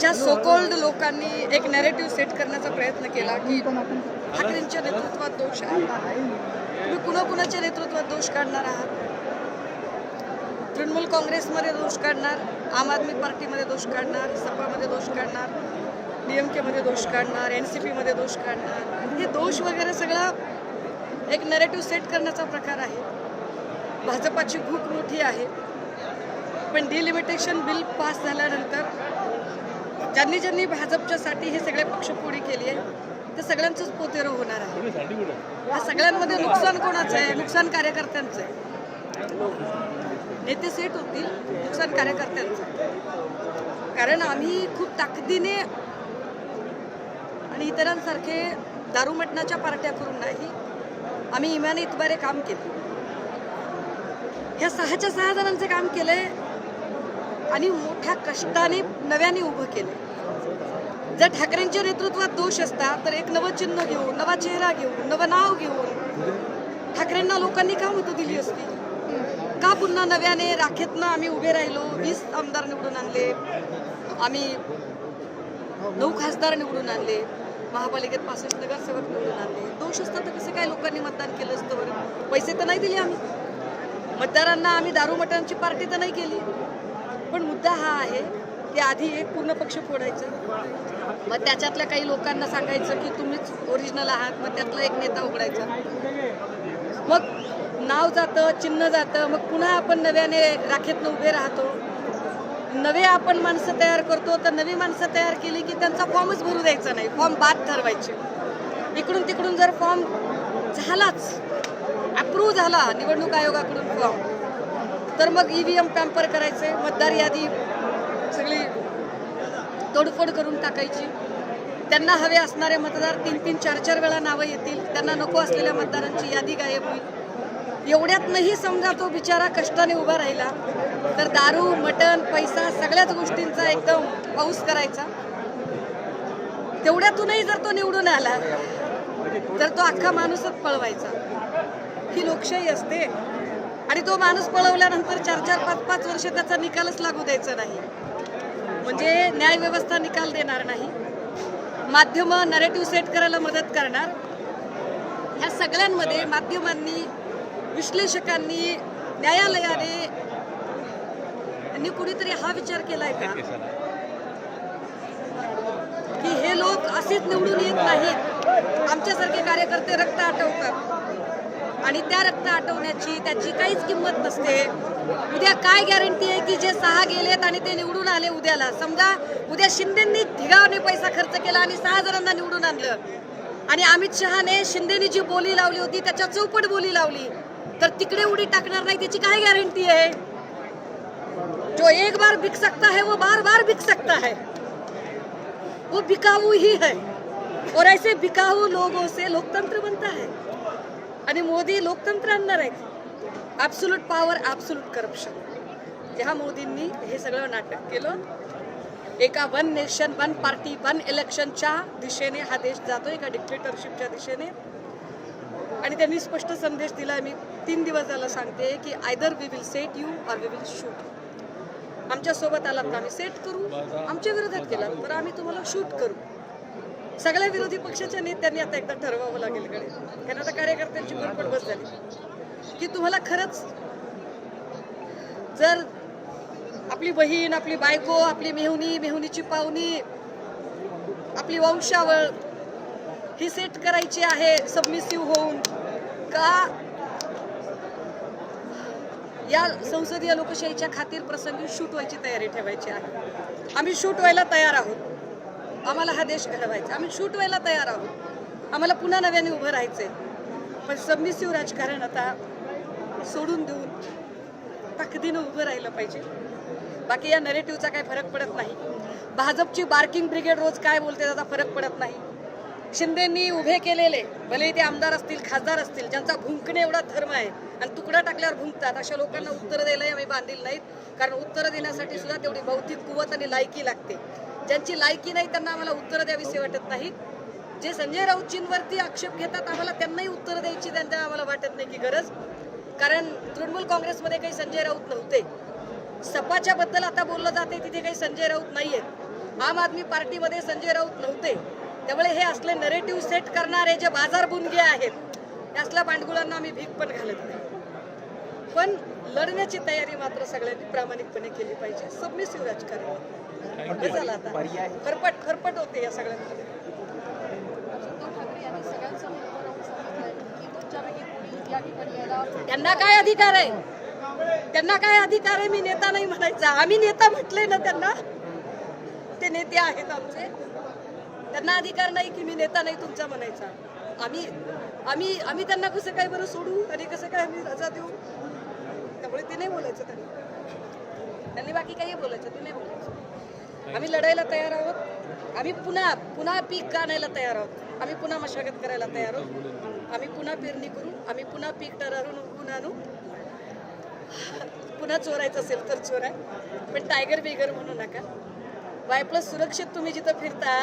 आमच्या सोकॉल्ड लोकांनी एक नॅरेटिव्ह सेट करण्याचा प्रयत्न केला की ठाकरेंच्या नेतृत्वात दोष आहे. तुम्ही कुणाकुणाच्या नेतृत्वात दोष काढणार आहात? तृणमूल काँग्रेसमध्ये दोष काढणार, आम आदमी पार्टीमध्ये दोष काढणार, सपामध्ये दोष काढणार, DMK मध्ये दोष काढणार, NCP मध्ये दोष काढणार. हे दोष वगैरे सगळा एक नॅरेटिव्ह सेट करण्याचा प्रकार आहे. भाजपाची भूक मोठी आहे, पण डिलिमिटेशन बिल पास झाल्यानंतर ज्यांनी ज्यांनी भाजपच्यासाठी हे सगळे पक्षफोडी केली आहे ते सगळ्यांचंच पोतेरं होणार आहे. या सगळ्यांमध्ये नुकसान कोणाचं आहे? नुकसान कार्यकर्त्यांचं आहे. नेते सेट होतील, नुकसान कार्यकर्त्यांचं. कारण आम्ही खूप ताकदीने आणि इतरांसारखे दारू मटणाच्या पार्ट्या करून नाही, आम्ही इमाने इतबारे काम केले. ह्या 6 जणांचे काम केले आणि मोठ्या कष्टाने नव्याने उभं केले. जर ठाकरेंच्या नेतृत्वात दोष असतात तर एक नवं चिन्ह घेऊन, नवा चेहरा घेऊन, नवं नाव घेऊन ठाकरेंना लोकांनी का मतं दिली असती? का पुन्हा नव्याने राखेतनं आम्ही उभे राहिलो? 20 आमदार निवडून आणले, आम्ही 9 खासदार निवडून आणले, महापालिकेत 65 नगरसेवक निवडून आणले. दोष असतात तर कसं काय लोकांनी मतदान केलं असतं बरं? पैसे तर नाही दिले आम्ही मतदारांना, आम्ही दारू मटणाची पार्टी तर नाही केली. पण मुद्दा हा आहे की आधी एक पूर्ण पक्ष फोडायचं, मग त्याच्यातल्या काही लोकांना सांगायचं की तुम्हीच ओरिजिनल आहात, मग त्यातला एक नेता उघडायचा, मग नाव जातं, चिन्ह जातं, मग पुन्हा आपण नव्याने राखेतनं उभे राहतो. नवे आपण माणसं तयार करतो, तर नवी माणसं तयार केली की त्यांचा फॉर्मच भरू द्यायचा नाही, फॉर्म बाद ठरवायचे. इकडून तिकडून जर फॉर्म झालाच, अप्रूव्ह झाला निवडणूक आयोगाकडून फॉर्म, तर मग EVM टॅम्पर करायचे, मतदार यादी सगळी तोडफोड करून टाकायची. त्यांना हवे असणारे मतदार 3-3, 4-4 वेळा नावं येतील, त्यांना नको असलेल्या मतदारांची यादी गायब होईल. एवढ्यातनंही समजा तो बिचारा कष्टाने उभा राहिला तर दारू, मटण, पैसा सगळ्याच गोष्टींचा एकदम पाऊस करायचा. तेवढ्यातूनही जर तो निवडून आला तर तो अख्खा माणूसच पळवायचा. ही लोकशाही असते. आणि तो माणूस पळवल्यानंतर 4-4, 5-5 वर्ष त्याचा निकालच लागू द्यायचा नाही, म्हणजे न्यायव्यवस्था निकाल देणार नाही. माध्यमं नॅरेटिव्ह सेट करायला मदत करणार. ह्या सगळ्यांमध्ये माध्यमांनी, विश्लेषकांनी, न्यायालयाने, यांनी कुणीतरी हा विचार केलाय का की हे लोक असेच निवडून येत नाहीत, आमच्यासारखे कार्यकर्ते रक्त आटवतात आणि त्या रक्त आटवण्याची त्याची काहीच किंमत नसते. उद्या काय गॅरंटी आहे की जे 6 गेलेत आणि ते निवडून आले उद्याला, समजा उद्या शिंदेंनी ढिगावने पैसा खर्च केला आणि 6 जणांना निवडून आणलं आणि अमित शहाने शिंदेनी जी बोली लावली होती त्याच्या चौपट बोली लावली, तर तिकडे उडी टाकणार नाही त्याची काय गॅरंटी आहे? जो एक बार बिक सकता है वो बार बार बिक सकता है, वो बिकाऊ ही है. और ऐसे बिकाऊ लोगों से लोकतंत्र बनता है. आणि मोदी लोकतंत्र आणणार आहेत. Absolute power, absolute corruption. जेव्हा मोदींनी हे सगळं नाटक केलं, एका 1 नेशन 1 पार्टी 1 इलेक्शनच्या दिशेने हा देश जातो, एका डिक्टेटरशिपच्या दिशेने. आणि त्यांनी स्पष्ट संदेश दिला. मी 3 दिवस झाला सांगते की either we will set you or we will shoot. आमच्यासोबत आलात तर आम्ही सेट करू, आमच्या विरोधात केला तर आम्ही तुम्हाला शूट करू. सगळ्या विरोधी पक्षाच्या नेत्यांनी आता एकदा ठरवावं लागेल कडे, कारण आता कार्यकर्त्यांची भरपट बस झाली की तुम्हाला खरंच जर आपली बहीण, आपली बायको, आपली मेहुणी, मेहुणीची पाहुणी, आपली वंशावळ ही सेट करायची आहे सबमिसिव्ह होऊन, का या संसदीय लोकशाहीच्या खातीर प्रसंगी शूट व्हायची तयारी ठेवायची आहे? आम्ही शूट व्हायला तयार आहोत. आम्हाला हा देश घडवायचा, आम्ही शूट व्हायला तयार आहोत. आम्हाला पुन्हा नव्याने उभं राहायचंय, पण सबमिसिव्ह राजकारण आता सोडून देऊन ताकदीनं उभं राहिलं पाहिजे. बाकी या नॅरेटिव्हचा काही फरक पडत नाही. भाजपची बार्किंग ब्रिगेड रोज काय बोलते त्याचा फरक पडत नाही. शिंदेंनी उभे केलेले, भले ते आमदार असतील, खासदार असतील, ज्यांचा भुंकणे एवढा धर्म आहे आणि तुकडा टाकल्यावर भुंकतात, अशा लोकांना उत्तरं द्यायलाही आम्ही बांधील नाहीत. कारण उत्तरं देण्यासाठी सुद्धा तेवढी भौतिक कुवत आणि लायकी लागते. ज्यांची लायकी नाही त्यांना आम्हाला उत्तरं द्यावीशी वाटत नाहीत. जे संजय राऊतजींवरती आक्षेप घेतात आम्हाला त्यांनाही उत्तरं द्यायची त्यांना आम्हाला वाटत नाही की गरज. कारण तृणमूल काँग्रेसमध्ये काही संजय राऊत नव्हते. सपाच्या बद्दल आता बोललं जाते तिथे काही संजय राऊत नाहीयेत. आम आदमी पार्टीमध्ये संजय राऊत नव्हते, त्यामुळे हे असले नरेटिव्ह सेट करणारे जे बाजार बुनगे आहेत, या असल्या भांडगुळांना आम्ही भीक पण घालत नाही. पण लढण्याची तयारी मात्र सगळ्यांनी प्रामाणिकपणे केली पाहिजे. सबमिसिव्ह राजकारण झालं आता, फरफट होते या सगळ्यांमध्ये. त्यांना काय अधिकार आहे? त्यांना काय अधिकार आहे? मी नेता नाही म्हणायचा. आम्ही नेता म्हटले ना त्यांना, ते नेते आहेत आमचे. त्यांना अधिकार नाही की मी नेता नाही तुमचा म्हणायचा. आम्ही आम्ही आम्ही त्यांना कसं काय बरं सोडू आणि कसं काय आम्ही रजा देऊ? त्यामुळे ते नाही बोलायचं. त्यांनी बाकी काही बोलायचं, ते नाही बोलायचं. आम्ही लढायला तयार आहोत. आम्ही पुन्हा पीक आणायला तयार आहोत. आम्ही पुन्हा मशागत करायला तयार आहोत. आम्ही पुन्हा पेरणी करू. आम्ही पुन्हा पीक टरारून उगवून आणू. पुन्हा चोरायचं असेल तर चोरा, पण टायगर बिगर म्हणू नका. Y+ सुरक्षित तुम्ही जिथं फिरता,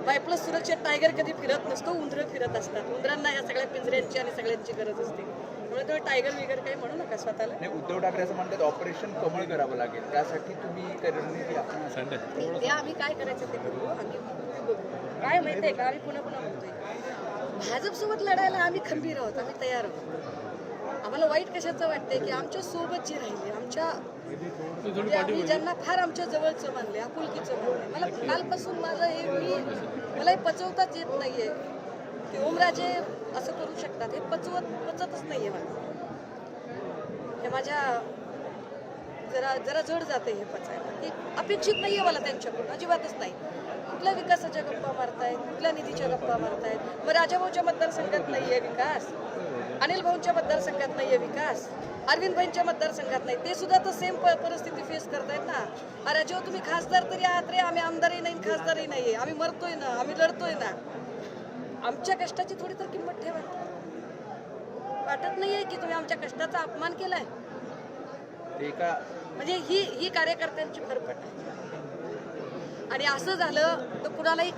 Y+ सुरक्षित टायगर कधी फिरत नसतो, उंदरं फिरत असतात. उंदरांना या सगळ्या पिंजऱ्यांची आणि सगळ्यांची गरज असते. त्यामुळे तुम्ही टायगर बिगर काही म्हणू नका स्वतःला. उद्धव ठाकरे असं म्हणतात ऑपरेशन कमळ करावं लागेल, त्यासाठी तुम्ही रणनीती ते आम्ही काय करायचं ते करू. आम्ही बघू. काय माहितीये का, आम्ही पुन्हा बोलतोय, भाजपसोबत लढायला आम्ही खंबीर आहोत, आम्ही तयार आहोत. आम्हाला वाईट कशाचं वाटतंय की आमच्या सोबत जी राहिली, आम्ही ज्यांना फार आमच्या जवळचं मानले, आपुलकीचं मानले. मला कालपासून माझं मला हे पचवताच येत नाहीये की ओमराजे असं करू शकतात. हे पचतच नाहीये मला. हे माझ्या जरा जड जाते हे पचायला. हे अपेक्षित नाहीये मला त्यांच्याकडून, अजिबातच नाही. कुठल्या विकासाच्या गप्पा मारतायत, कुठल्या निधीच्या गप्पा मारतायत. मग राजाभाऊच्या मतदारसंघात नाहीये विकास, अनिल भाऊंच्या मतदारसंघात नाहीये विकास, अरविंद भाईंच्या मतदारसंघात नाही. ते सुद्धा तर सेम परिस्थिती फेस करतायत ना. राजाभाऊ तुम्ही खासदार तरी आहात रे, आम्ही आमदारही नाही खासदारही नाहीये. आम्ही मरतोय ना, आम्ही लढतोय ना. आमच्या कष्टाची थोडी तर किंमत ठेवा. वाटत नाहीये की तुम्ही आमच्या कष्टाचा अपमान केलाय? म्हणजे ही कार्यकर्त्यांची फरफट आहे. आणि असं झालं तर कुणालाही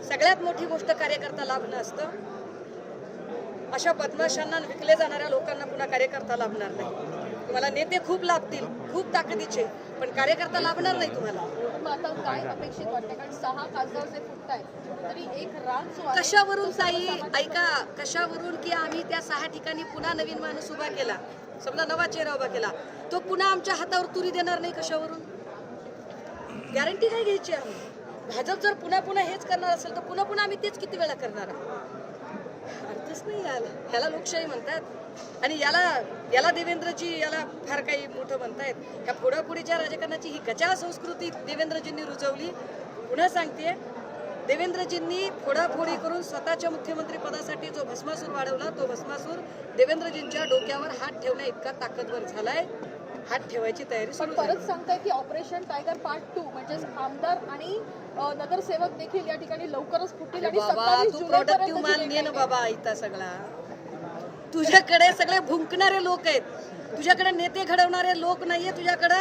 सगळ्यात मोठी गोष्ट कार्यकर्ता लाभणं असतं. अशा बदमाशांना विकले जाणाऱ्या लोकांना पुन्हा कार्यकर्ता लाभणार नाही. तुम्हाला नेते खूप लाभतील, खूप ताकदीचे, पण कार्यकर्ता लाभणार नाही तुम्हाला. आता काय अपेक्षित वाटते? कारण 6 खासदार जे फुटतायत तरी एक राज कशावरून ताई ऐका, कशावरून की आम्ही त्या 6 ठिकाणी पुन्हा नवीन माणूस उभा केला, समजा नवा चेहरा उभा केला, तो पुन्हा आमच्या हातावर तुरी देणार नाही. कशावरून गॅरंटी काय घ्यायची आम्ही? भाजप जर पुन्हा हेच करणार असेल तर पुन्हा आम्ही तेच किती वेळा करणार आहोत? अर्थच नाही ह्याला लोकशाही म्हणतात. आणि याला देवेंद्रजी याला फार काही मोठं म्हणतायत. ह्या फोडाफोडीच्या राजकारणाची ही गजाळ संस्कृती देवेंद्रजींनी रुजवली. पुन्हा सांगते, देवेंद्रजींनी फोडाफोडी करून स्वतःच्या मुख्यमंत्री पदासाठी जो भस्मासूर वाढवला, तो भस्मासूर देवेंद्रजींच्या डोक्यावर हात ठेवण्या इतका ताकदवर झालाय. हात ठेवायची तयारी सुरू. परत सांगताय की ऑपरेशन टायगर पार्ट 2 म्हणजे आमदार आणि नगरसेवक देखील या ठिकाणी लवकरच फुटतील. आणि बाबा तू प्रोडक्टिव्ह माल ने ना बाबा. इथं सगळा तुझ्याकडे सगळे भुंकणारे लोक आहेत, तुझ्याकडे नेते घडवणारे लोक नाहीये, तुझ्याकडे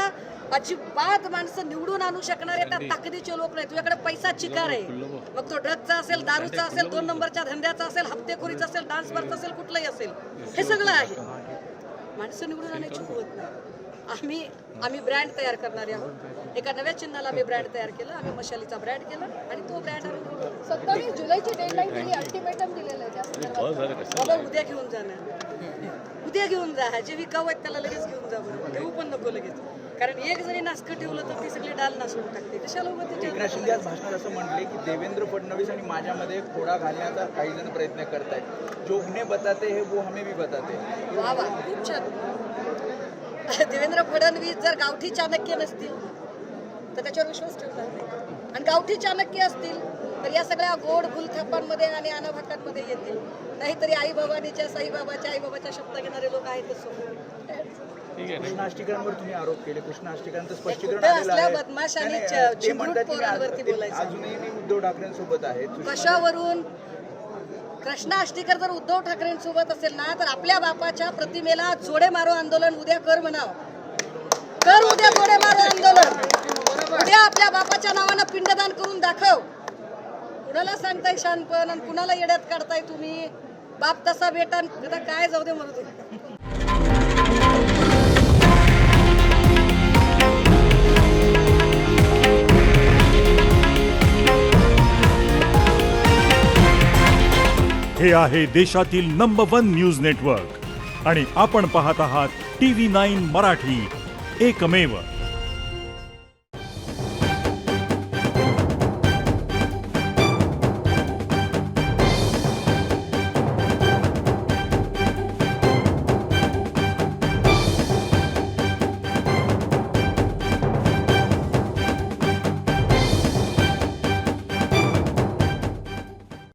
अजिबात माणसं निवडून आणू शकणारे त्या ताकदीचे लोक नाही. तुझ्याकडे पैसा चिकार आहे. मग तो ड्रगचा असेल, दारूचा असेल, 2 नंबरच्या धंद्याचा असेल, हप्तेखोरीचा असेल, डान्स बारचा असेल, कुठलंही असेल, हे सगळं आहे. माणसं निवडून आणायची कुवत नाही. आम्ही ब्रँड तयार करणारे आहोत. एका नव्या चिन्हाला आम्ही ब्रँड तयार केलं. आम्ही मशालीचा ब्रँड केला आणि तो ब्रँड आम्ही 27 जुलैची डेडलाईन दिली, अल्टिमेटम दिलेलं आहे त्या संदर्भात. बाबा उद्या घेऊन जाणार, उद्या घेऊन जा. जे विकाऊ आहेत त्याला लगेच घेऊन जा. बरं घेऊ पण नको लगेच, कारण एक जरी नासकं ठेवलं तर ती सगळी डाल नासून टाकते. कशाला एकनाथ शिंदे आज भाषणात असं म्हणले की देवेंद्र फडणवीस आणि माझ्यामध्ये खोडा घालण्याचा काही जण प्रयत्न करतायत. जो उन्हें बताते है वो हमें भी बताते. वा वा, खूप छान. देवेंद्र फडणवीस जर गावठी चाणक्य नसतील तर त्याच्यावर विश्वास ठेवणार नाही, आणि गावठी चाणक्य असतील तर या सगळ्या गोड भूलथापांमध्ये आणि अनाभाकांमध्ये येतील. नाहीतरी आईबाबांच्या साईबाबाच्या आईबाबाच्या शब्द घेणारे लोक आहेतच सोबत. कृष्णा आष्टीकरांवर तुम्ही आरोप केले. कृष्णा आष्टीकरांचं स्पष्टीकरण असल्या बदमाशांनी चिमरूट पोरांवरती बोलायचं. अजूनही मी उद्धव ठाकरेंसोबत आहे. कशावरून? कृष्णा आष्टीकर जर उद्धव ठाकरेंसोबत असेल ना तर आपल्या बापाच्या प्रतिमेला जोडे मारो आंदोलन उद्या कर म्हणाव. कर उद्या जोडे मारो आंदोलन. उद्या आपल्या बापाच्या नावानं पिंडदान करून दाखव. कुणाला सांगताय शानपण आणि कुणाला येड्यात काढताय तुम्ही? बाप तसा बेटा काय, जाऊ दे मरू दे. हे आहे देशातील नंबर 1 न्यूज नेटवर्क आणि आपण पाहत आहात TV9 मराठी, एकमेव.